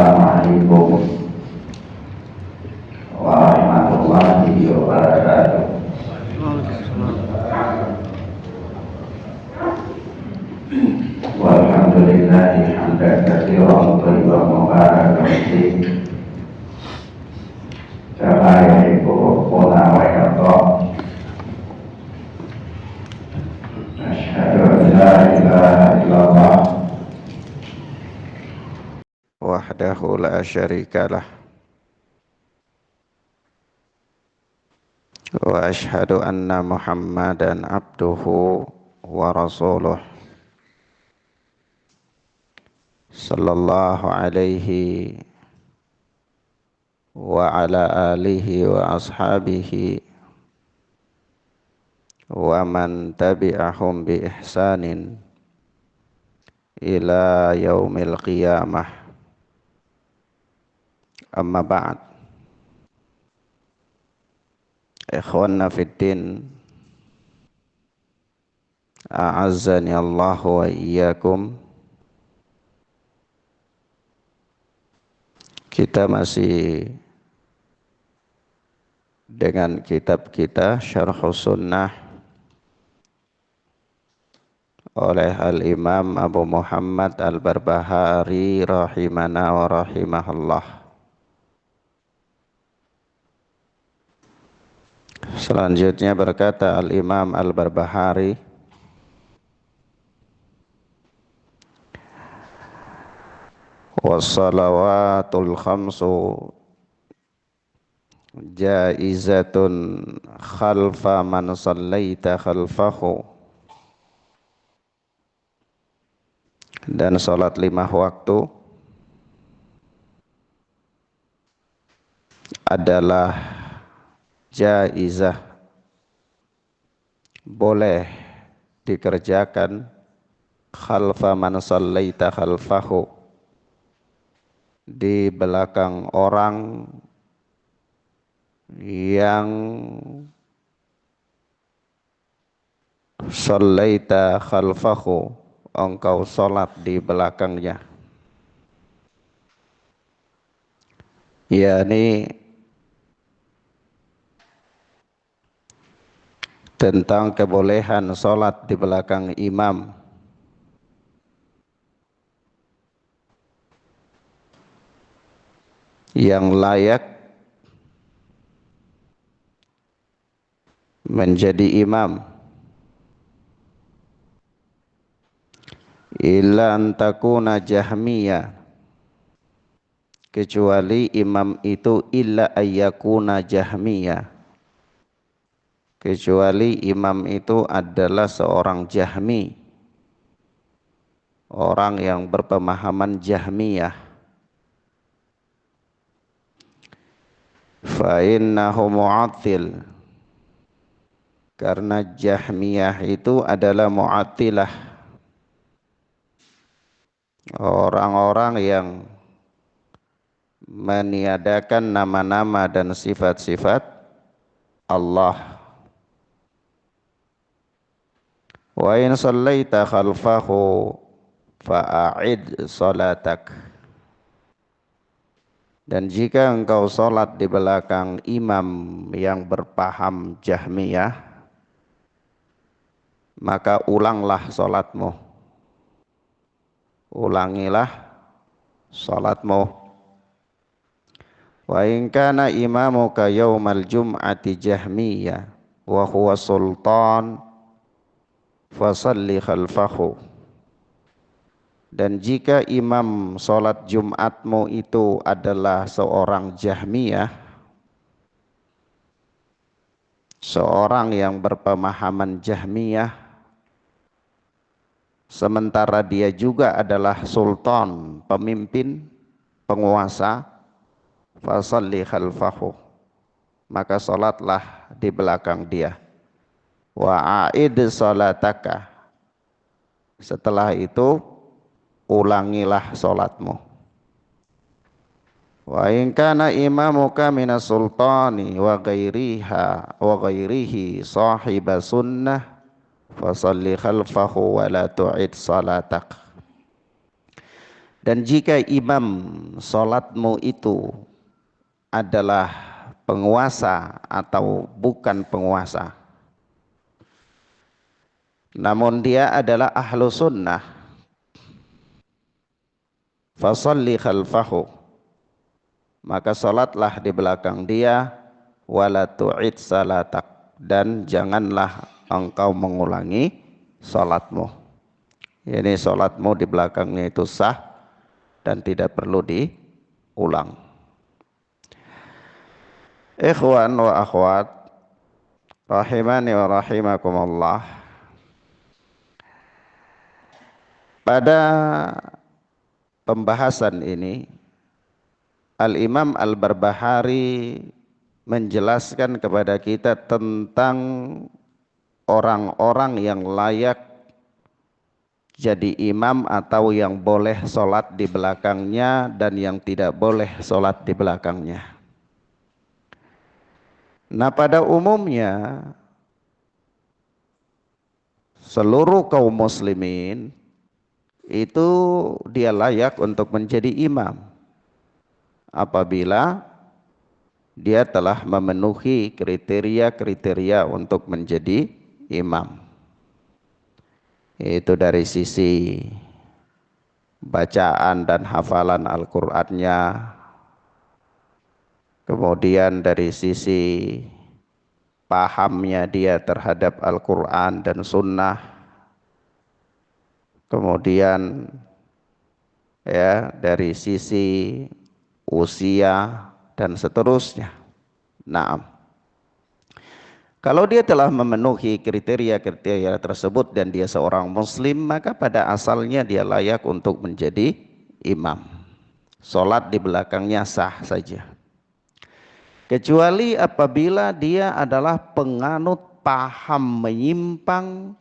Assalamualaikum warahmatullahi wabarakatuh. Walhamdulillahi hamdan katsiran thayyiban mubarakan fihi kama yuhibbu rabbuna wa yarda. Asyhadu an la ilaha illallah wahdahu la syarikalah wa asyhadu anna Muhammadan abduhu wa rasuluh sallallahu alaihi wa ala alihi wa ashabihi wa man tabi'ahum bi ihsanin ila yaumil qiyamah. Amma ba'd. Ikhwanna fiddin, a'azzani Allah wa iyyakum. Kita masih dengan kitab kita Syarhus Sunnah oleh Al-Imam Abu Muhammad Al-Barbahari rahimana wa rahimahullah. Selanjutnya berkata Al-Imam Al-Barbahari, wassalawatul khamsu jaizatun khalfa man sallaita khalfahu. Dan salat 5 waktu adalah jaizah, boleh dikerjakan khalfa man sallaita khalfahu, di belakang orang yang sallaita khalfahu, engkau salat di belakangnya. yakni tentang kebolehan salat di belakang imam yang layak menjadi imam, illa antakuna jahmiyah, kecuali imam itu illa ayyakuna jahmiyah, kecuali imam itu adalah seorang jahmi, orang yang berpemahaman jahmiyah. Fa innahu mu'attil, karena jahmiyah itu adalah mu'attilah, orang-orang yang meniadakan nama-nama dan sifat-sifat Allah. Wa in sallaita khalfahu fa'a'id salatak, dan jika engkau salat di belakang imam yang berpaham jahmiyah, maka ulanglah salatmu, ulangilah salatmu. Wa in kana imamuka yaumal jum'ati jahmiyah wa huwa sultan fasalli khalfahu, dan jika imam salat Jumatmu itu adalah seorang jahmiyah, seorang yang berpemahaman jahmiyah, sementara dia juga adalah sultan, pemimpin, penguasa, fasalli khalfahu, maka salatlah di belakang dia. Wa a'id salataka, setelah itu ulangilah salatmu. Wa in kana imamuka minas sultani wa ghairihi sahiba sunnah fasalli khalfahu wa la tu'id salatak, Dan jika imam sholatmu itu adalah penguasa atau bukan penguasa, namun dia adalah ahlu sunnah, fasalli khalfahu, maka sholatlah di belakang dia, wala tu'id salatak, dan janganlah engkau mengulangi sholatmu. Ini sholatmu di belakangnya itu sah dan tidak perlu diulang. Ikhwan wa akhwat rahimani wa rahimakumullah, pada pembahasan ini Al-Imam Al-Barbahari menjelaskan kepada kita tentang orang-orang yang layak jadi imam atau yang boleh sholat di belakangnya dan yang tidak boleh sholat di belakangnya. Nah, pada umumnya seluruh kaum muslimin itu dia layak untuk menjadi imam apabila dia telah memenuhi kriteria-kriteria untuk menjadi imam. Itu dari sisi bacaan dan hafalan Al-Qur'annya, kemudian dari sisi pahamnya dia terhadap Al-Qur'an dan Sunnah, kemudian ya dari sisi usia dan seterusnya. Naam. Kalau dia telah memenuhi kriteria-kriteria tersebut dan dia seorang muslim, maka pada asalnya dia layak untuk menjadi imam. Salat di belakangnya sah saja. Kecuali apabila dia adalah penganut paham menyimpang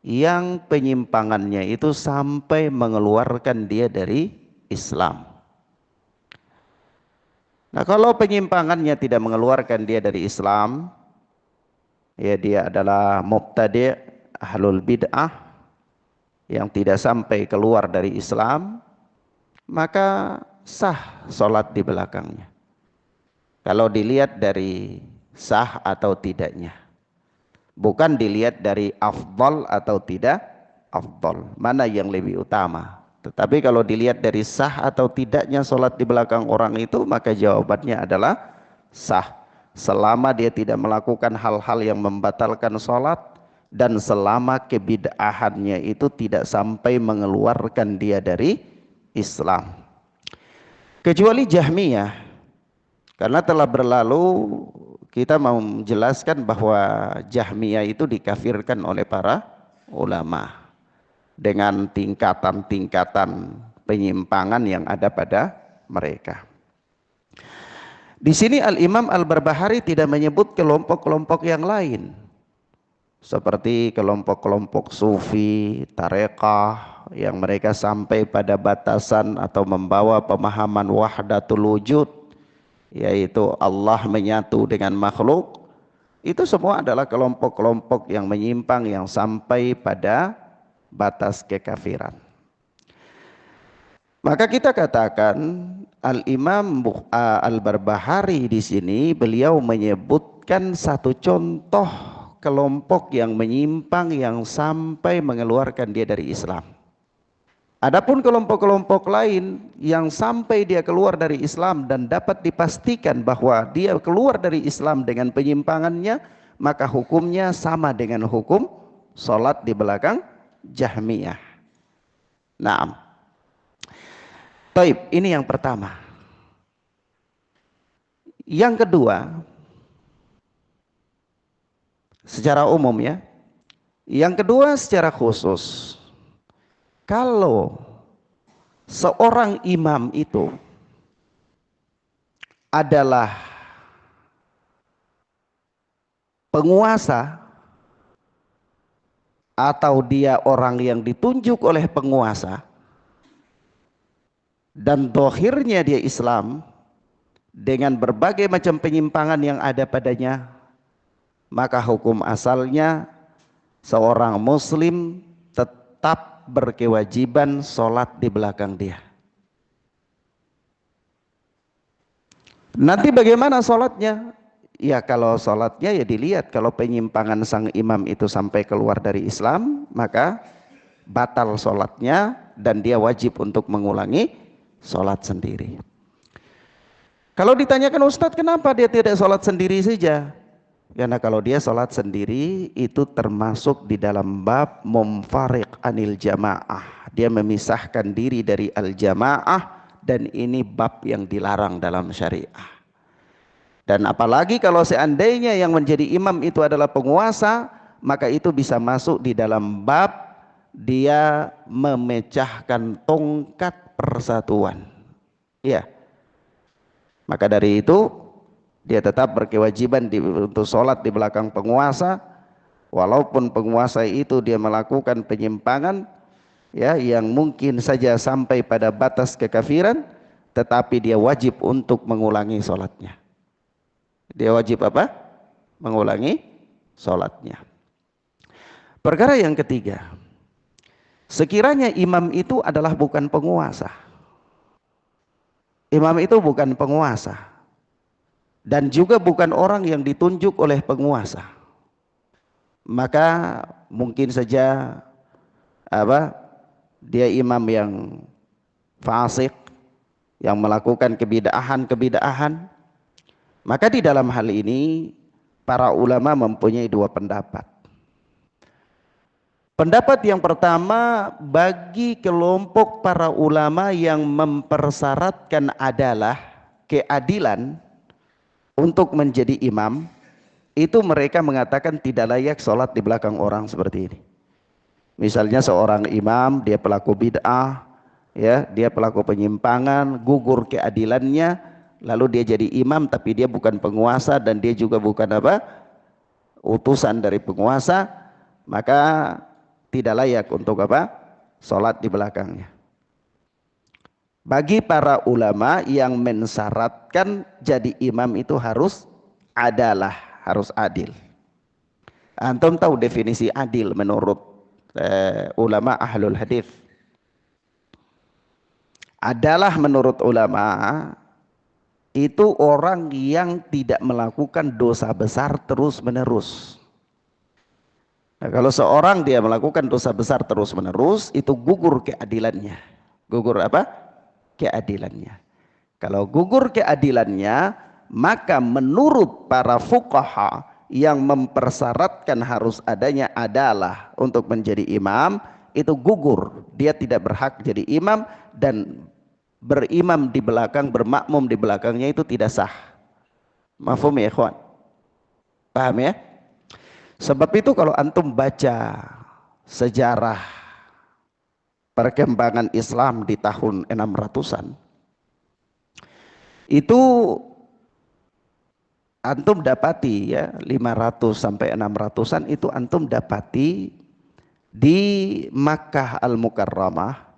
yang penyimpangannya itu sampai mengeluarkan dia dari Islam. Nah, kalau penyimpangannya tidak mengeluarkan dia dari Islam, ya dia adalah mubtadi', ahlul bid'ah yang tidak sampai keluar dari Islam, maka sah sholat di belakangnya. Kalau dilihat dari sah atau tidaknya, bukan dilihat dari afdal atau tidak afdal, mana yang lebih utama. Tetapi kalau dilihat dari sah atau tidaknya sholat di belakang orang itu, maka jawabannya adalah sah. Selama dia tidak melakukan hal-hal yang membatalkan sholat dan selama kebid'ahannya itu tidak sampai mengeluarkan dia dari Islam. Kecuali Jahmiyah, karena telah berlalu kita mau menjelaskan bahwa Jahmiyah itu dikafirkan oleh para ulama dengan tingkatan-tingkatan penyimpangan yang ada pada mereka. Di sini Al-Imam Al-Barbahari tidak menyebut kelompok-kelompok yang lain, seperti kelompok-kelompok sufi, tarekah, yang mereka sampai pada batasan atau membawa pemahaman wahdatul wujud, yaitu Allah menyatu dengan makhluk. Itu semua adalah kelompok-kelompok yang menyimpang, yang sampai pada batas kekafiran. Maka kita katakan Al-Imam Al-Barbahari di sini beliau menyebutkan satu contoh kelompok yang menyimpang yang sampai mengeluarkan dia dari Islam. Adapun kelompok-kelompok lain yang sampai dia keluar dari Islam dan dapat dipastikan bahwa dia keluar dari Islam dengan penyimpangannya, maka hukumnya sama dengan hukum sholat di belakang Jahmiyah. Naam. Taib, ini yang pertama. Yang kedua, secara umum ya. Yang kedua secara khusus, kalau seorang imam itu adalah penguasa atau dia orang yang ditunjuk oleh penguasa dan dohirnya dia Islam dengan berbagai macam penyimpangan yang ada padanya, maka hukum asalnya seorang muslim tetap berkewajiban sholat di belakang dia. Nanti bagaimana sholatnya? Ya kalau sholatnya ya dilihat, kalau penyimpangan sang imam itu sampai keluar dari Islam, maka batal sholatnya dan dia wajib untuk mengulangi sholat sendiri. Kalau ditanyakan Ustadz kenapa dia tidak sholat sendiri saja? Karena kalau dia sholat sendiri itu termasuk di dalam bab mumfariq anil jamaah. Dia memisahkan diri dari al-jamaah dan ini bab yang dilarang dalam syariah. Dan apalagi kalau seandainya yang menjadi imam itu adalah penguasa, maka itu bisa masuk di dalam bab dia memecahkan tongkat persatuan. Iya. Maka dari itu dia tetap berkewajiban untuk sholat di belakang penguasa, walaupun penguasa itu dia melakukan penyimpangan ya yang mungkin saja sampai pada batas kekafiran, tetapi dia wajib untuk mengulangi sholatnya. Dia wajib apa? Mengulangi sholatnya. Perkara yang ketiga, sekiranya imam itu adalah bukan penguasa. Imam itu bukan penguasa dan juga bukan orang yang ditunjuk oleh penguasa. Maka mungkin saja dia imam yang fasik, yang melakukan kebid'ahan. Maka di dalam hal ini para ulama mempunyai dua pendapat. Pendapat yang pertama, bagi kelompok para ulama yang mempersyaratkan adalah keadilan untuk menjadi imam, itu mereka mengatakan tidak layak sholat di belakang orang seperti ini. Misalnya seorang imam, dia pelaku bid'ah, ya, dia pelaku penyimpangan, gugur keadilannya, lalu dia jadi imam tapi dia bukan penguasa dan dia juga bukan utusan dari penguasa, maka tidak layak untuk sholat di belakangnya. Bagi para ulama yang mensyaratkan jadi imam itu harus adil. Antum tahu definisi adil menurut ulama ahlul hadis? Adalah menurut ulama itu orang yang tidak melakukan dosa besar terus menerus. Nah, kalau seorang dia melakukan dosa besar terus menerus, itu gugur keadilannya. Gugur keadilannya. Kalau gugur keadilannya, maka menurut para fuqaha yang mempersyaratkan harus adanya adalah untuk menjadi imam, itu gugur. Dia tidak berhak jadi imam dan berimam di belakang, bermakmum di belakangnya itu tidak sah. Mafhum ya ikhwan? Paham ya? Sebab itu kalau antum baca sejarah perkembangan Islam di tahun 600-an, itu antum dapati ya 500 sampai 600-an itu antum dapati di Makkah Al-Mukarramah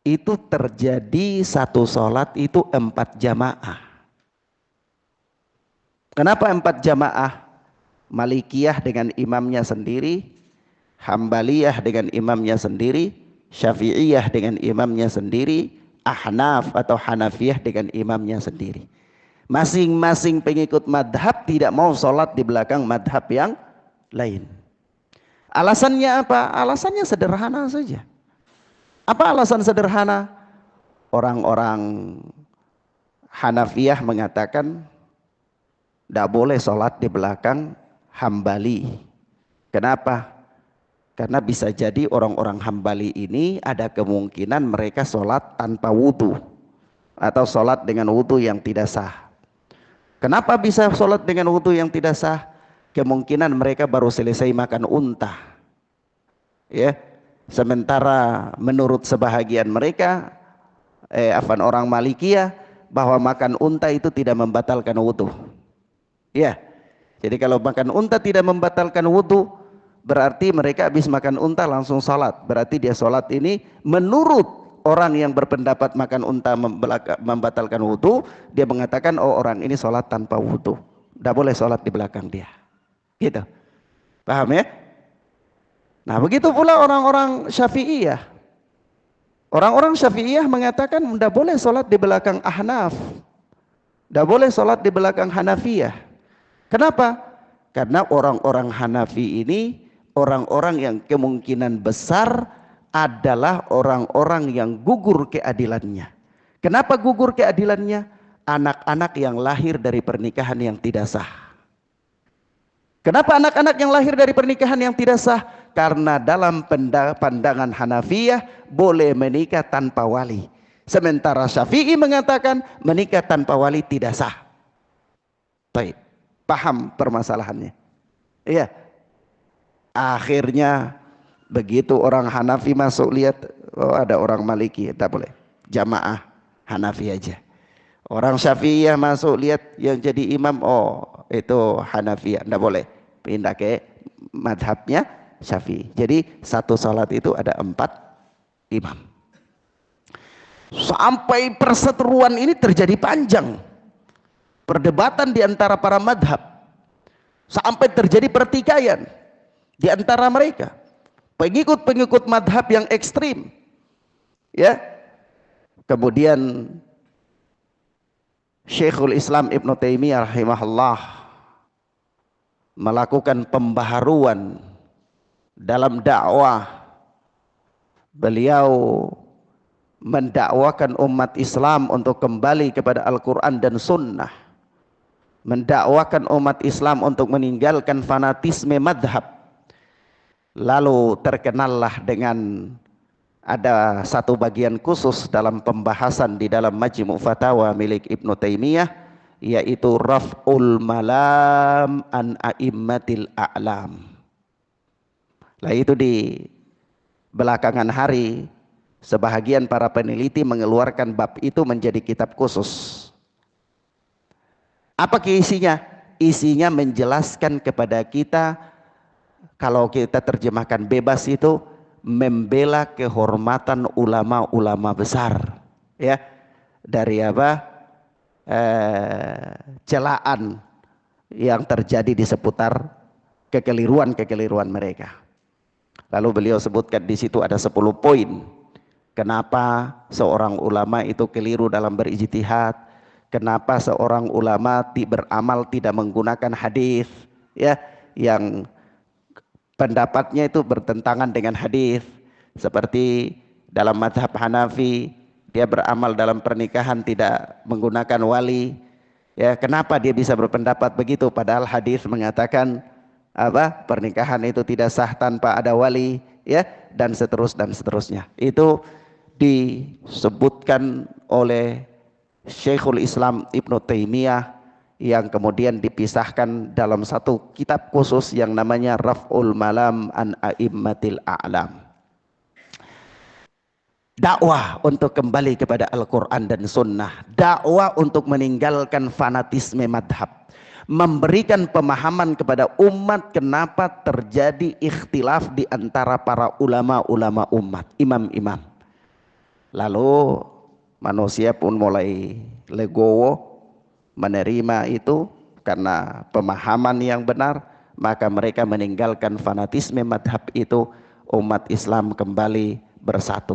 itu terjadi satu sholat itu 4 jamaah. Kenapa 4 jamaah? Malikiyah dengan imamnya sendiri, Hambaliyah dengan imamnya sendiri, Syafi'iyah dengan imamnya sendiri, Ahnaf atau Hanafiyah dengan imamnya sendiri. Masing-masing pengikut madhab tidak mau sholat di belakang madhab yang lain. Alasannya apa? Alasannya sederhana saja. Apa alasan sederhana? Orang-orang Hanafiyah mengatakan tidak boleh sholat di belakang Hambali. Kenapa? Karena bisa jadi orang-orang Hambali ini ada kemungkinan mereka sholat tanpa wudu atau sholat dengan wudu yang tidak sah. Kenapa bisa sholat dengan wudu yang tidak sah? Kemungkinan mereka baru selesai makan unta. Ya. Sementara menurut sebahagian mereka, orang Malikiyah, bahwa makan unta itu tidak membatalkan wudu. Ya, jadi kalau makan unta tidak membatalkan wudu, berarti mereka habis makan unta langsung sholat. Berarti dia sholat ini menurut orang yang berpendapat makan unta membatalkan wudu, dia mengatakan oh orang ini sholat tanpa wudu, tidak boleh sholat di belakang dia. Gitu, paham ya? Nah begitu pula orang-orang Syafi'iyah. Orang-orang Syafi'iyah mengatakan tidak boleh sholat di belakang Ahnaf. Tidak boleh sholat di belakang Hanafiyah. Kenapa? Karena orang-orang Hanafi ini orang-orang yang kemungkinan besar adalah orang-orang yang gugur keadilannya. Kenapa gugur keadilannya? Anak-anak yang lahir dari pernikahan yang tidak sah. Kenapa anak-anak yang lahir dari pernikahan yang tidak sah? Karena dalam pandangan Hanafiyah boleh menikah tanpa wali. Sementara Syafi'i mengatakan menikah tanpa wali tidak sah. Baik, paham permasalahannya? Iya. Akhirnya begitu orang Hanafi masuk, lihat, oh ada orang Maliki, tak boleh. Jamaah Hanafi aja. Orang Syafi'iyah masuk, lihat yang jadi imam, oh itu Hanafiyah, tidak boleh. Pindah ke madhabnya Syafi'i. Jadi satu salat itu ada 4 imam. Sampai perseteruan ini terjadi panjang. Perdebatan di antara para madhab. Sampai terjadi pertikaian di antara mereka. Pengikut-pengikut madhab yang ekstrim. Ya. Kemudian Syekhul Islam Ibn Taimiyah rahimahullah melakukan pembaharuan dalam dakwah. Beliau mendakwakan umat Islam untuk kembali kepada Al-Quran dan Sunnah, mendakwakan umat Islam untuk meninggalkan fanatisme madhab. Lalu terkenallah dengan ada satu bagian khusus dalam pembahasan di dalam Majmu' Fatawa milik Ibnu Taimiyah, yaitu Raf'ul Malam an A'immatil A'lam. Lah itu di belakangan hari sebahagian para peneliti mengeluarkan bab itu menjadi kitab khusus. Apa isinya? Isinya menjelaskan kepada kita, kalau kita terjemahkan bebas itu, membela kehormatan ulama-ulama besar, ya, dari apa celaan yang terjadi di seputar kekeliruan mereka. Lalu beliau sebutkan di situ ada 10 poin kenapa seorang ulama itu keliru dalam berijtihad, kenapa seorang ulama beramal tidak menggunakan hadis, ya, yang pendapatnya itu bertentangan dengan hadis. Seperti dalam mazhab Hanafi, dia beramal dalam pernikahan tidak menggunakan wali. Ya, kenapa dia bisa berpendapat begitu padahal hadis mengatakan apa? Pernikahan itu tidak sah tanpa ada wali, ya, dan seterusnya. Itu disebutkan oleh Syekhul Islam Ibn Taimiyah yang kemudian dipisahkan dalam satu kitab khusus yang namanya Raf'ul Malam an A'immatil A'lam. Dakwah untuk kembali kepada Al-Quran dan Sunnah, dakwah untuk meninggalkan fanatisme madhab, memberikan pemahaman kepada umat kenapa terjadi ikhtilaf di antara para ulama-ulama umat, imam-imam. Lalu manusia pun mulai legowo menerima itu karena pemahaman yang benar, maka mereka meninggalkan fanatisme madhab itu. Umat Islam kembali bersatu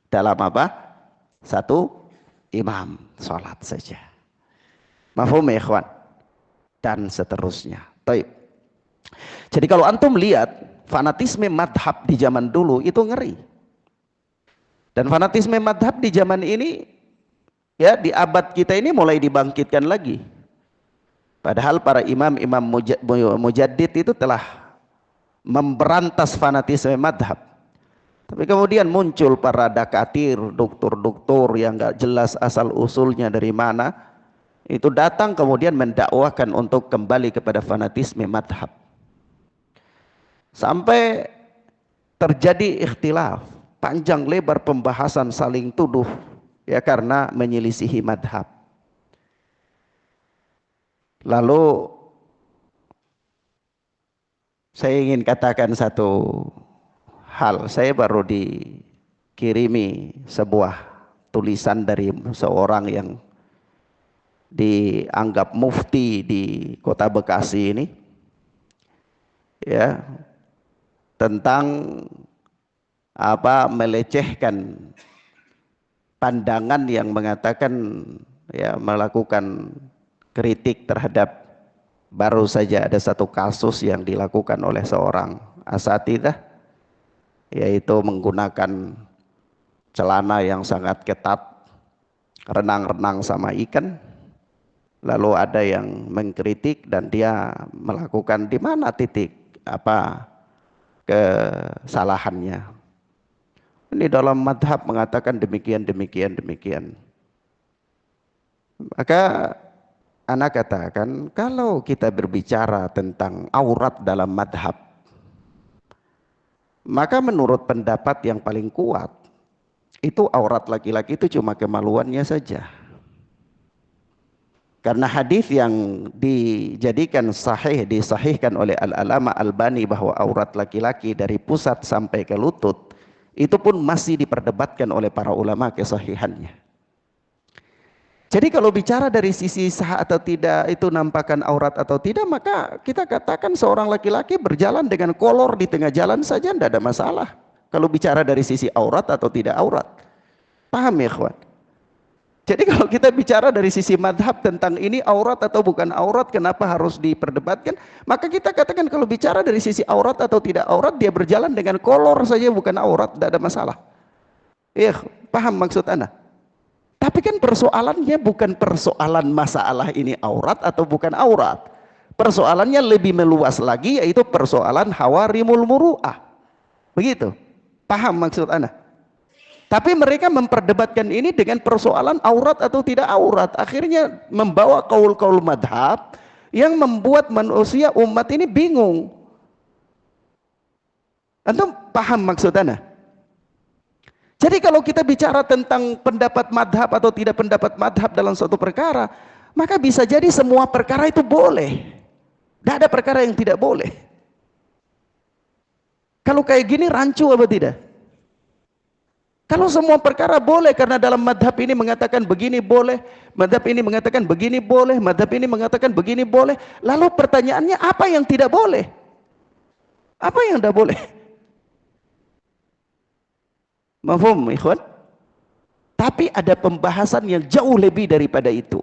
dalam apa? Satu imam, sholat saja. Mafhum ya ikhwan? Dan seterusnya. Taib. Jadi kalau antum lihat fanatisme madhab di zaman dulu itu ngeri, dan fanatisme madhab di zaman ini, ya, di abad kita ini mulai dibangkitkan lagi. Padahal para imam-imam mujaddid itu telah memberantas fanatisme madhab. Tapi kemudian muncul para dakatir, doktor-doktor yang gak jelas asal usulnya dari mana, itu datang kemudian mendakwakan untuk kembali kepada fanatisme madhab. Sampai terjadi ikhtilaf, panjang lebar pembahasan saling tuduh, ya, karena menyelisihi madhab. Lalu saya ingin katakan satu hal. Saya baru dikirimi sebuah tulisan dari seorang yang dianggap mufti di kota Bekasi ini, ya, tentang apa, melecehkan pandangan yang mengatakan, ya, melakukan kritik terhadap, baru saja ada satu kasus yang dilakukan oleh seorang asatidzah, yaitu menggunakan celana yang sangat ketat, renang-renang sama ikan. Lalu ada yang mengkritik dan dia melakukan di mana titik apa kesalahannya. Ini dalam madhab mengatakan demikian, demikian, demikian. Maka anak katakan, kalau kita berbicara tentang aurat dalam madhab, maka menurut pendapat yang paling kuat, itu aurat laki-laki itu cuma kemaluannya saja. Karena hadis yang dijadikan sahih, disahihkan oleh Al-Alama Albani bahwa aurat laki-laki dari pusat sampai ke lutut, itu pun masih diperdebatkan oleh para ulama kesahihannya. Jadi kalau bicara dari sisi sah atau tidak, itu nampakkan aurat atau tidak, maka kita katakan seorang laki-laki berjalan dengan kolor di tengah jalan saja tidak ada masalah. Kalau bicara dari sisi aurat atau tidak aurat. Paham ya ikhwan? Jadi kalau kita bicara dari sisi madhab tentang ini aurat atau bukan aurat, kenapa harus diperdebatkan? Maka kita katakan kalau bicara dari sisi aurat atau tidak aurat, dia berjalan dengan kolor saja bukan aurat, tidak ada masalah. Iya, paham maksud Anda? Tapi kan persoalannya bukan persoalan masalah ini aurat atau bukan aurat. Persoalannya lebih meluas lagi, yaitu persoalan hawarimul muru'ah. Begitu. Paham maksud Anda? Tapi mereka memperdebatkan ini dengan persoalan aurat atau tidak aurat. Akhirnya membawa kaul-kaul madhab yang membuat manusia umat ini bingung. Antum paham maksud Anda? Jadi kalau kita bicara tentang pendapat madhab atau tidak pendapat madhab dalam suatu perkara, maka bisa jadi semua perkara itu boleh. Tidak ada perkara yang tidak boleh. Kalau kayak gini rancu apa tidak? Kalau semua perkara boleh, karena dalam madhab ini mengatakan begini boleh, madhab ini mengatakan begini boleh, madhab ini mengatakan begini boleh, lalu pertanyaannya apa yang tidak boleh? Apa yang tidak boleh? Mafhum ikhwan? Tapi ada pembahasan yang jauh lebih daripada itu.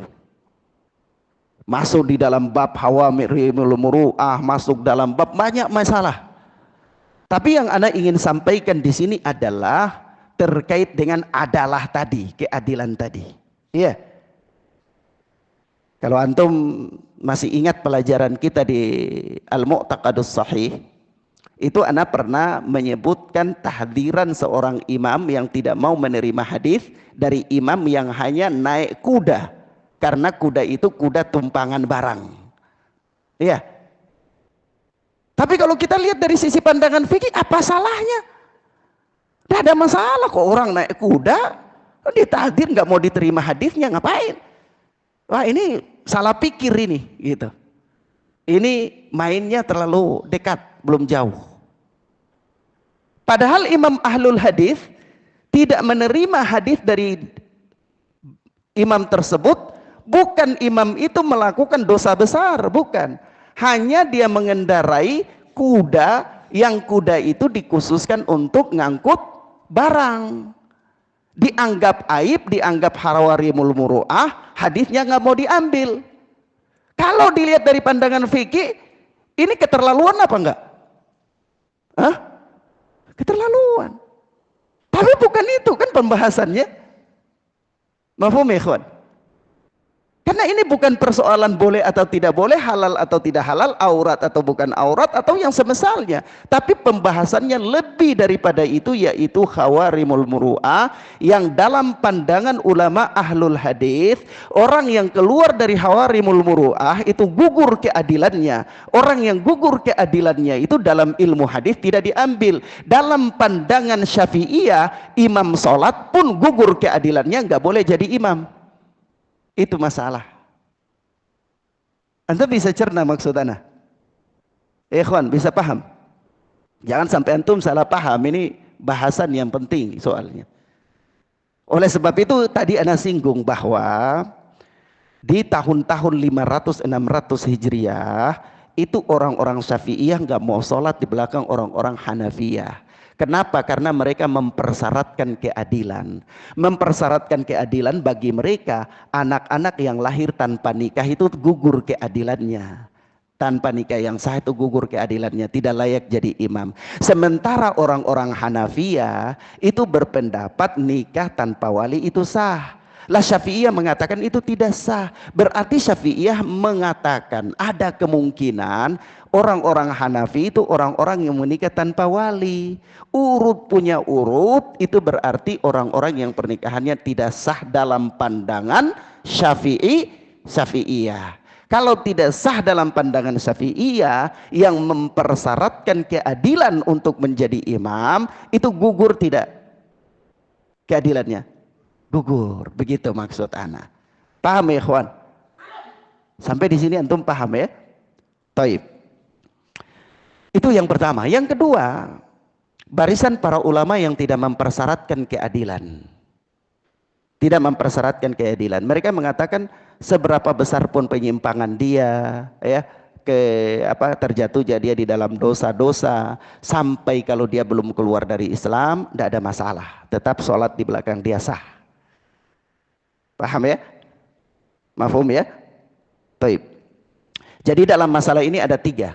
Masuk di dalam bab hawarimul muru'ah, masuk dalam bab banyak masalah. Tapi yang ana ingin sampaikan di sini adalah terkait dengan adalah tadi, keadilan tadi. Iya. Kalau antum masih ingat pelajaran kita di Al-Mu'taqadus Sahih, itu ana pernah menyebutkan tahdiran seorang imam yang tidak mau menerima hadis dari imam yang hanya naik kuda, karena kuda itu kuda tumpangan barang. Iya. Tapi kalau kita lihat dari sisi pandangan fikih, apa salahnya? Tidak ada masalah kok orang naik kuda, ditahdir nggak mau diterima hadisnya, ngapain? Wah ini salah pikir ini, gitu. Ini mainnya terlalu dekat, belum jauh. Padahal imam ahlul hadis tidak menerima hadis dari imam tersebut, bukan imam itu melakukan dosa besar, bukan. Hanya dia mengendarai kuda yang kuda itu dikhususkan untuk ngangkut barang, dianggap aib, dianggap hawarimul muru'ah, hadisnya nggak mau diambil. Kalau dilihat dari pandangan fikih, ini keterlaluan apa enggak? Hah? Keterlaluan. Tapi bukan itu kan pembahasannya. Mafhum ya ikhwan? Karena ini bukan persoalan boleh atau tidak boleh, halal atau tidak halal, aurat atau bukan aurat, atau yang semisalnya. Tapi pembahasannya lebih daripada itu, yaitu hawarimul muru'ah, yang dalam pandangan ulama ahlul hadis, orang yang keluar dari hawarimul muru'ah itu gugur keadilannya. Orang yang gugur keadilannya itu dalam ilmu hadis tidak diambil. Dalam pandangan Syafi'iyah, imam sholat pun gugur keadilannya, nggak boleh jadi imam. Itu masalah. Anda bisa cerna maksud Anda? Ikhwan, bisa paham? Jangan sampai antum salah paham, ini bahasan yang penting soalnya. Oleh sebab itu tadi Anda singgung bahwa di tahun-tahun 500-600 Hijriah itu orang-orang Syafi'iyah nggak mau sholat di belakang orang-orang Hanafiyah. Kenapa? Karena mereka mempersyaratkan keadilan. Mempersyaratkan keadilan bagi mereka, anak-anak yang lahir tanpa nikah itu gugur keadilannya. Tanpa nikah yang sah itu gugur keadilannya, tidak layak jadi imam. Sementara orang-orang Hanafiyah itu berpendapat nikah tanpa wali itu sah. Lah Syafi'iyah mengatakan itu tidak sah. Berarti Syafi'iyah mengatakan ada kemungkinan orang-orang Hanafi itu orang-orang yang menikah tanpa wali. Urut punya urut itu berarti orang-orang yang pernikahannya tidak sah dalam pandangan Syafi'iyah. Kalau tidak sah dalam pandangan Syafi'iyah yang mempersyaratkan keadilan untuk menjadi imam, itu gugur tidak keadilannya? Gugur, begitu maksud ana. Paham ya ikhwan? Sampai di sini antum paham ya? Taib. Itu yang pertama. Yang kedua, barisan para ulama yang tidak mempersyaratkan keadilan. Tidak mempersyaratkan keadilan. Mereka mengatakan seberapa besar pun penyimpangan dia, ya, terjatuhnya dia di dalam dosa-dosa, sampai kalau dia belum keluar dari Islam, tidak ada masalah. Tetap sholat di belakang dia sah. Paham ya? Mafhum ya? Taib. Jadi dalam masalah ini ada tiga.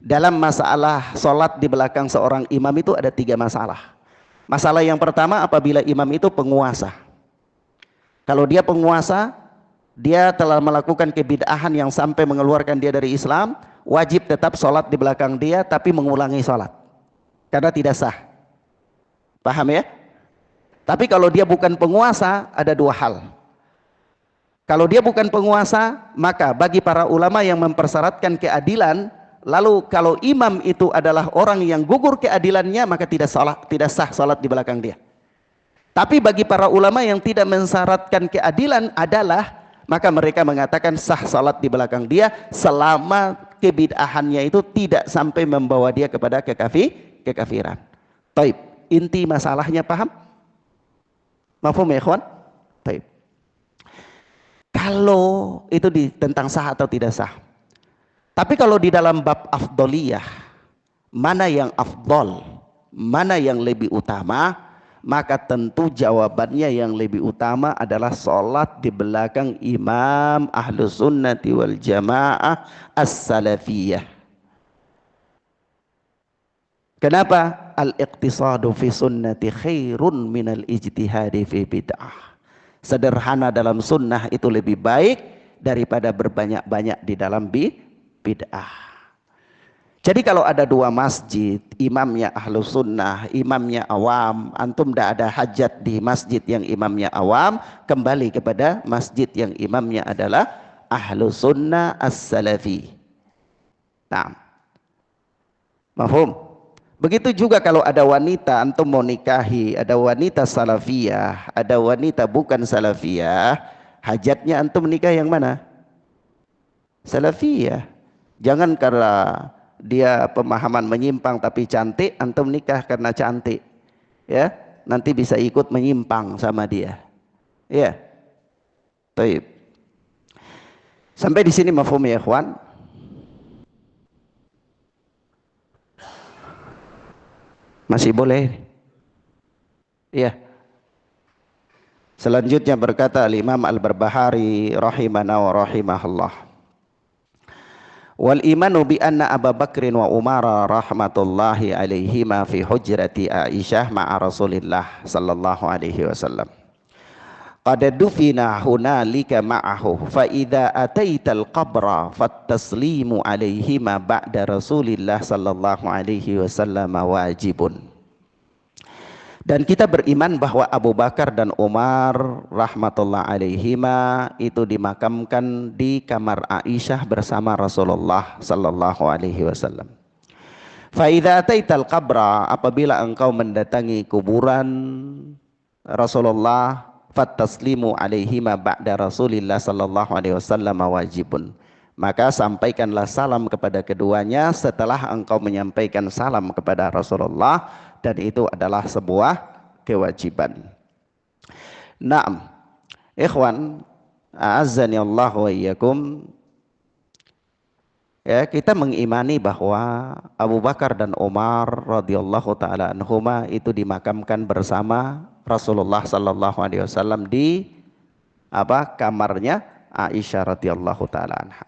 Dalam masalah sholat di belakang seorang imam itu ada tiga masalah. Masalah yang pertama, apabila imam itu penguasa. Kalau dia penguasa, dia telah melakukan kebid'ahan yang sampai mengeluarkan dia dari Islam, wajib tetap sholat di belakang dia, tapi mengulangi sholat. Karena tidak sah. Paham ya? Tapi kalau dia bukan penguasa, ada dua hal. Kalau dia bukan penguasa, maka bagi para ulama yang mempersyaratkan keadilan, lalu kalau imam itu adalah orang yang gugur keadilannya, maka tidak sah salat di belakang dia. Tapi bagi para ulama yang tidak mensyaratkan keadilan adalah, maka mereka mengatakan sah salat di belakang dia selama kebid'ahannya itu tidak sampai membawa dia kepada kekafiran. Taib. Inti masalahnya paham? Mafhum ya ikhwan? Taib. Kalau itu tentang sah atau tidak sah. Tapi kalau di dalam bab afdoliyah, mana yang afdol, mana yang lebih utama, maka tentu jawabannya yang lebih utama adalah sholat di belakang imam ahlus sunnati wal jamaah as-salafiyah. Kenapa? Al-iqtisadu fi sunnati khairun minal ijtihadi fi bid'ah. Sederhana dalam sunnah itu lebih baik daripada berbanyak-banyak di dalam bid'ah. Jadi kalau ada dua masjid, imamnya ahlus sunnah, imamnya awam, antum tidak ada hajat di masjid yang imamnya awam, kembali kepada masjid yang imamnya adalah ahlus sunnah as-salafi. Nah, mafhum? Begitu juga kalau ada wanita antum mau nikahi, ada wanita salafiyah, ada wanita bukan salafiyah, hajatnya antum nikah yang mana? Salafiyah. Jangan karena dia pemahaman menyimpang tapi cantik, antum nikah karena cantik. Ya, nanti bisa ikut menyimpang sama dia. Ya. Baik. Sampai di sini mafhum ya ikhwan? Masih boleh? Iya. Selanjutnya berkata Al-Imam Al-Barbahari rahimana wa rahimahullah. Wal imanu bi anna Abu Bakrin wa Umar rahmatullahi alaihima fi hujrati Aisyah ma'a Rasulillah sallallahu alaihi wasallam. Qad dufina hunalika ma'ahu fa idza ataital qabra fattaslimu alaihima ba'da Rasulillah sallallahu alaihi wasallam wajibun. Dan kita beriman bahwa Abu Bakar dan Umar rahmatullah alaihima itu dimakamkan di kamar Aisyah bersama Rasulullah sallallahu alaihi wasallam. Fa idza ataital qabra, apabila engkau mendatangi kuburan Rasulullah, fattaslimu alaihima ba'da Rasulillah sallallahu alaihi wasallam wajibun. Maka sampaikanlah salam kepada keduanya setelah engkau menyampaikan salam kepada Rasulullah, dan itu adalah sebuah kewajiban. Naam. Ikhwan, a'azzani Allah wa iyyakum. Ya, kita mengimani bahwa Abu Bakar dan Umar radhiyallahu taala anhuma itu dimakamkan bersama Rasulullah sallallahu alaihi wasallam di kamarnya Aisyah radhiyallahu taala anha.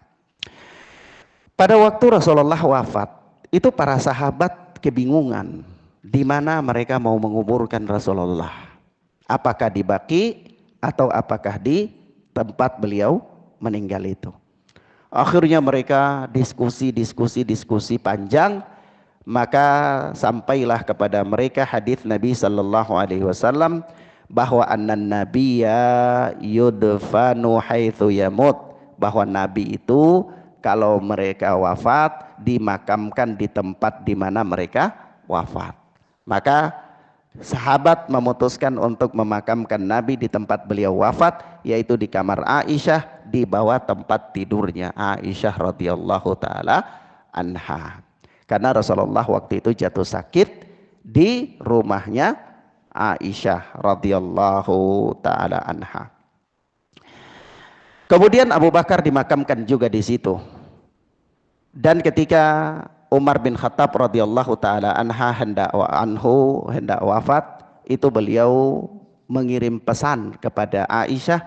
Pada waktu Rasulullah wafat, itu para sahabat kebingungan di mana mereka mau menguburkan Rasulullah. Apakah di Baqi atau apakah di tempat beliau meninggal itu. Akhirnya mereka diskusi panjang, maka sampailah kepada mereka hadis Nabi sallallahu alaihi wasallam bahwa annan nabiyya yudfanu haitsu yamut, bahwa nabi itu kalau mereka wafat dimakamkan di tempat di mana mereka wafat. Maka sahabat memutuskan untuk memakamkan Nabi di tempat beliau wafat, yaitu di kamar Aisyah, di bawah tempat tidurnya Aisyah radhiyallahu taala anha. Karena Rasulullah waktu itu jatuh sakit di rumahnya Aisyah radhiyallahu taala anha. Kemudian Abu Bakar dimakamkan juga di situ. Dan ketika Umar bin Khattab radhiyallahu taala hendak wafat, itu beliau mengirim pesan kepada Aisyah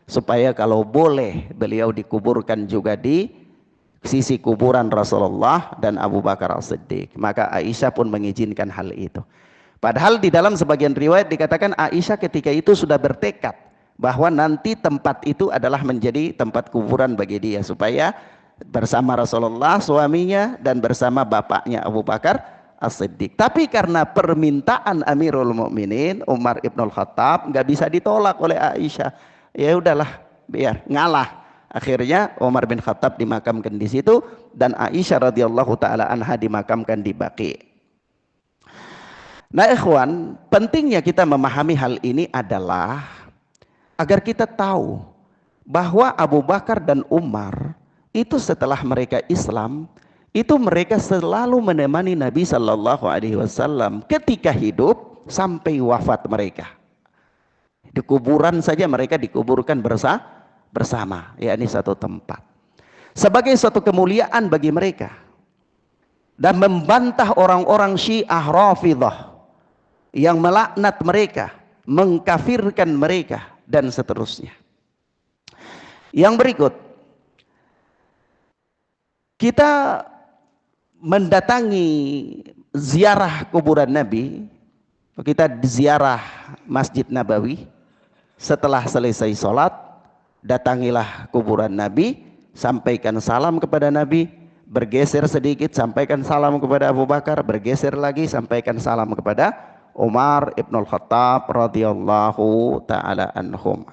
supaya kalau boleh beliau dikuburkan juga di sisi kuburan Rasulullah dan Abu Bakar As-Siddiq. Maka Aisyah pun mengizinkan hal itu. Padahal di dalam sebagian riwayat dikatakan Aisyah ketika itu sudah bertekad bahwa nanti tempat itu adalah menjadi tempat kuburan bagi dia, supaya bersama Rasulullah suaminya dan bersama bapaknya Abu Bakar As-Siddiq. Tapi karena permintaan Amirul Mukminin Umar Ibn Khattab nggak bisa ditolak oleh Aisyah. Ya udahlah, biar ngalah. Akhirnya Umar bin Khattab dimakamkan di situ dan Aisyah radhiyallahu taala anha dimakamkan di Baqi. Nah, ikhwan, pentingnya kita memahami hal ini adalah agar kita tahu bahwa Abu Bakar dan Umar itu setelah mereka Islam, itu mereka selalu menemani Nabi Sallallahu Alaihi Wasallam ketika hidup sampai wafat mereka. Di kuburan saja mereka dikuburkan bersama, yakni satu tempat. Sebagai suatu kemuliaan bagi mereka dan membantah orang-orang Syiah Rafidhah yang melaknat mereka, mengkafirkan mereka dan seterusnya. Yang berikut, kita mendatangi ziarah kuburan Nabi, kita ziarah Masjid Nabawi. Setelah selesai sholat, datangilah kuburan Nabi, sampaikan salam kepada Nabi, bergeser sedikit, sampaikan salam kepada Abu Bakar, bergeser lagi, sampaikan salam kepada Umar Ibn Khattab radhiyallahu taala anhum.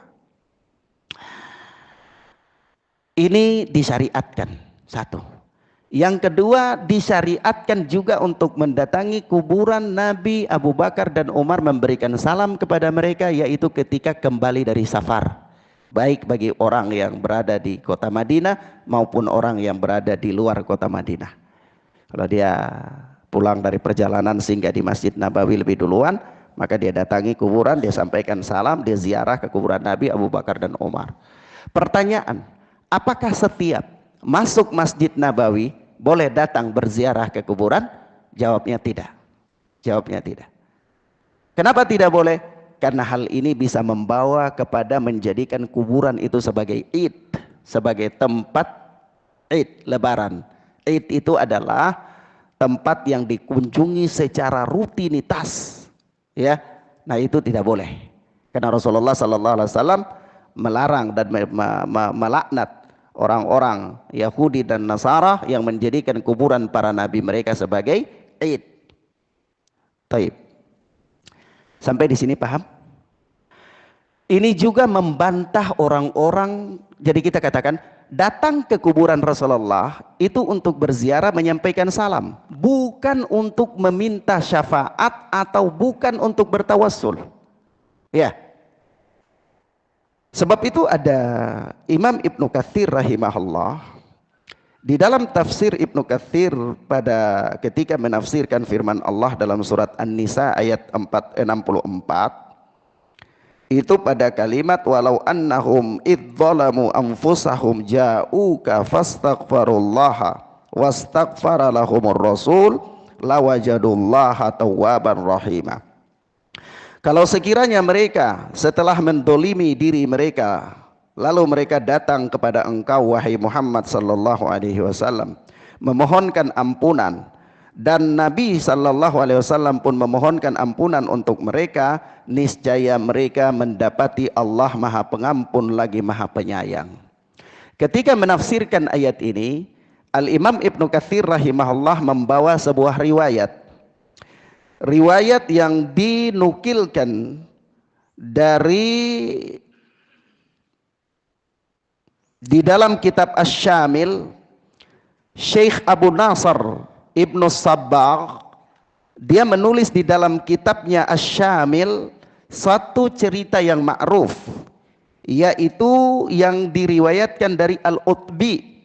Ini disyariatkan, satu. Yang kedua, disyariatkan juga untuk mendatangi kuburan Nabi, Abu Bakar dan Umar, memberikan salam kepada mereka, yaitu ketika kembali dari safar, baik bagi orang yang berada di kota Madinah maupun orang yang berada di luar kota Madinah. Kalau dia pulang dari perjalanan sehingga di Masjid Nabawi lebih duluan, maka dia datangi kuburan, dia sampaikan salam, dia ziarah ke kuburan Nabi, Abu Bakar dan Umar. Pertanyaan, apakah setiap masuk Masjid Nabawi boleh datang berziarah ke kuburan? Jawabnya tidak. Jawabnya tidak. Kenapa tidak boleh? Karena hal ini bisa membawa kepada menjadikan kuburan itu sebagai id, sebagai tempat id, lebaran. Id itu adalah tempat yang dikunjungi secara rutinitas, ya. Nah, itu tidak boleh. Karena Rasulullah sallallahu alaihi wasallam melarang dan melaknat orang-orang Yahudi dan Nasara yang menjadikan kuburan para nabi mereka sebagai id. Taib. Sampai di sini paham? Ini juga membantah orang-orang, jadi kita katakan datang ke kuburan Rasulullah itu untuk berziarah, menyampaikan salam, bukan untuk meminta syafaat atau bukan untuk bertawassul. Ya. Sebab itu ada Imam Ibnu Katsir rahimahullah di dalam tafsir Ibnu Katsir pada ketika menafsirkan firman Allah dalam surat An-Nisa ayat 64, itu pada kalimat walau annahum idzalamu anfusahum ja'uka fastaghfirullaha wastaghfara lahumur rasul lawajadullaha tawwaban rahima. Kalau sekiranya mereka setelah mendolimi diri mereka, lalu mereka datang kepada engkau wahai Muhammad sallallahu alaihi wasallam memohonkan ampunan, dan Nabi sallallahu alaihi wasallam pun memohonkan ampunan untuk mereka, niscaya mereka mendapati Allah Maha Pengampun lagi Maha Penyayang. Ketika menafsirkan ayat ini, Al-Imam Ibnu Katsir rahimahullah membawa sebuah riwayat yang dinukilkan dari di dalam kitab Asy-Syamil, Syekh Abu Nasr Ibnu Sabbagh, dia menulis di dalam kitabnya Asy-Syamil satu cerita yang ma'ruf, yaitu yang diriwayatkan dari Al-Utbi,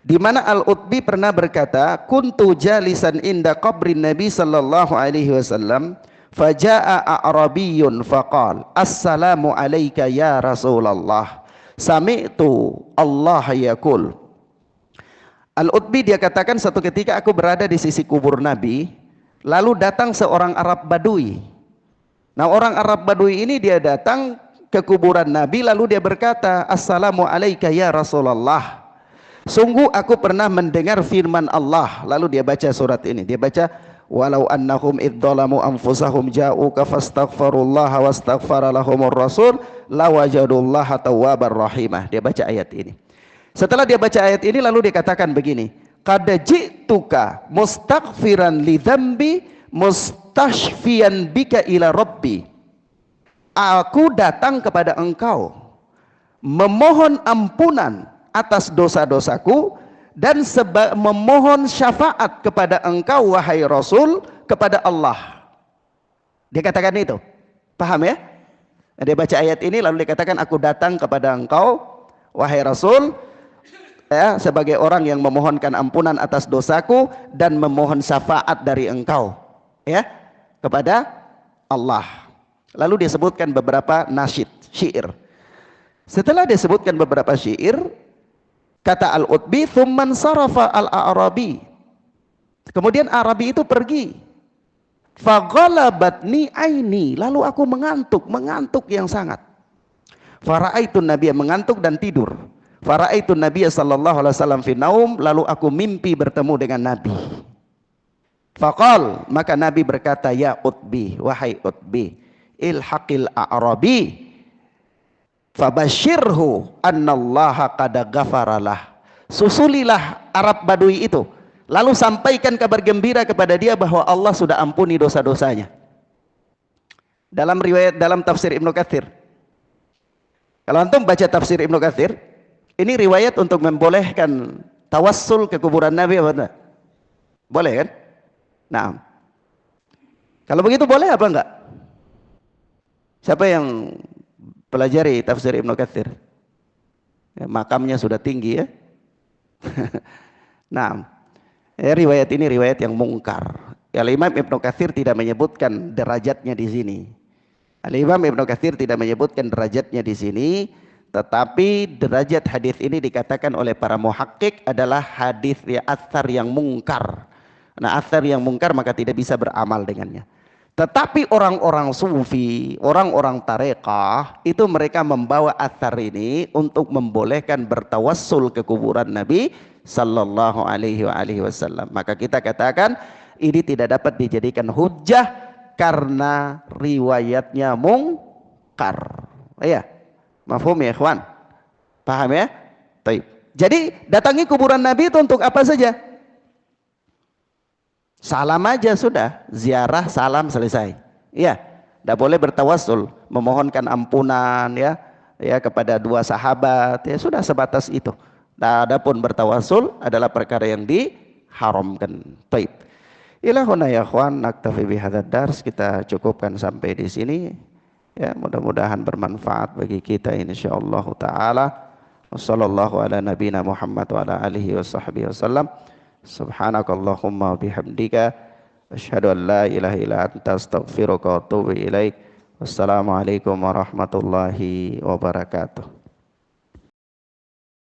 di mana Al-Utbi pernah berkata, kuntu jalisan inda qabrin Nabi sallallahu alaihi wasallam, faja'a a'rabiyyun faqal, assalamu alayka ya Rasulullah, sami'tu Allah yaqul. Al-Utbi dia katakan, satu ketika aku berada di sisi kubur Nabi, lalu datang seorang Arab Badui. Nah, orang Arab Badui ini dia datang ke kuburan Nabi, lalu dia berkata, assalamu alayka ya Rasulullah, sungguh aku pernah mendengar firman Allah. Lalu dia baca surat ini, dia baca, walau annahum idzalamu anfusahum ja'uka fastaghfirullaha wastaghfara lahumur rasul lawajadullaha tawwabar rahimah. Dia baca ayat ini. Setelah dia baca ayat ini, lalu dia katakan begini, qad ji'tuka mustaghfiran li dzambi mustashfiyan bika ila rabbi. Aku datang kepada engkau memohon ampunan atas dosa-dosaku dan memohon syafaat kepada engkau wahai Rasul kepada Allah. Dia katakan itu. Paham ya? Dia baca ayat ini lalu dia katakan, aku datang kepada engkau wahai Rasul, ya, sebagai orang yang memohonkan ampunan atas dosaku dan memohon syafaat dari engkau, ya, kepada Allah. Lalu disebutkan beberapa nasyid, syair. Setelah disebutkan beberapa syair, kata Al-Utbi, thumman sarafa al-Arabi, kemudian Arabi itu pergi. Faghalabatni aini, lalu aku mengantuk yang sangat. Fara'aitun Nabiya, mengantuk dan tidur. Fara'aitun Nabiya sallallahu alaihi wasallam fi naum, lalu aku mimpi bertemu dengan Nabi. Faqal, maka Nabi berkata, ya Utbi, wahai Utbi, ilhaqil Arabi fabashirhu annallaha qad ghafaralah. Susulilah Arab Badui itu, lalu sampaikan kabar gembira kepada dia bahwa Allah sudah ampuni dosa-dosanya. Dalam riwayat, dalam tafsir Ibnu Katsir, kalau antum baca tafsir Ibnu Katsir, ini riwayat untuk membolehkan tawassul ke kuburan Nabi, apa enggak? Boleh kan? Nah, kalau begitu boleh apa enggak? Siapa yang pelajari tafsir Ibnu Katsir? Ya, makamnya sudah tinggi ya. Nah, riwayat ini riwayat yang mungkar. Al-Imam Ibnu Katsir tidak menyebutkan derajatnya di sini. Al-Imam Ibnu Katsir tidak menyebutkan derajatnya di sini, tetapi derajat hadis ini dikatakan oleh para muhakkik adalah hadis ya atsar yang mungkar. Nah, atsar yang mungkar maka tidak bisa beramal dengannya. Tetapi orang-orang sufi, orang-orang tarekah itu mereka membawa atsar ini untuk membolehkan bertawassul ke kuburan Nabi sallallahu alaihi wasallam. Maka kita katakan ini tidak dapat dijadikan hujjah karena riwayatnya mungkar. Ya, mafhum ya ikhwan? Paham ya? Baik. Jadi datangi kuburan Nabi itu untuk apa saja? Salam aja sudah, ziarah, salam, selesai. Iya, tidak boleh bertawassul, memohonkan ampunan ya, kepada dua sahabat, ya sudah sebatas itu. Nah, adapun bertawassul adalah perkara yang diharamkan. Baik. Ilahuna ya ikhwan, naktafi bihadzal dars, kita cukupkan sampai di sini. Ya, mudah-mudahan bermanfaat bagi kita insyaallah taala. Wassallallahu ala nabiyina Muhammad wa ala alihi washabbihi wasallam. Subhanakallahumma bihamdika asyhadu an la ilaha illa anta astaghfiruka wa atubu ilaik. Wassalamualaikum warahmatullahi wabarakatuh.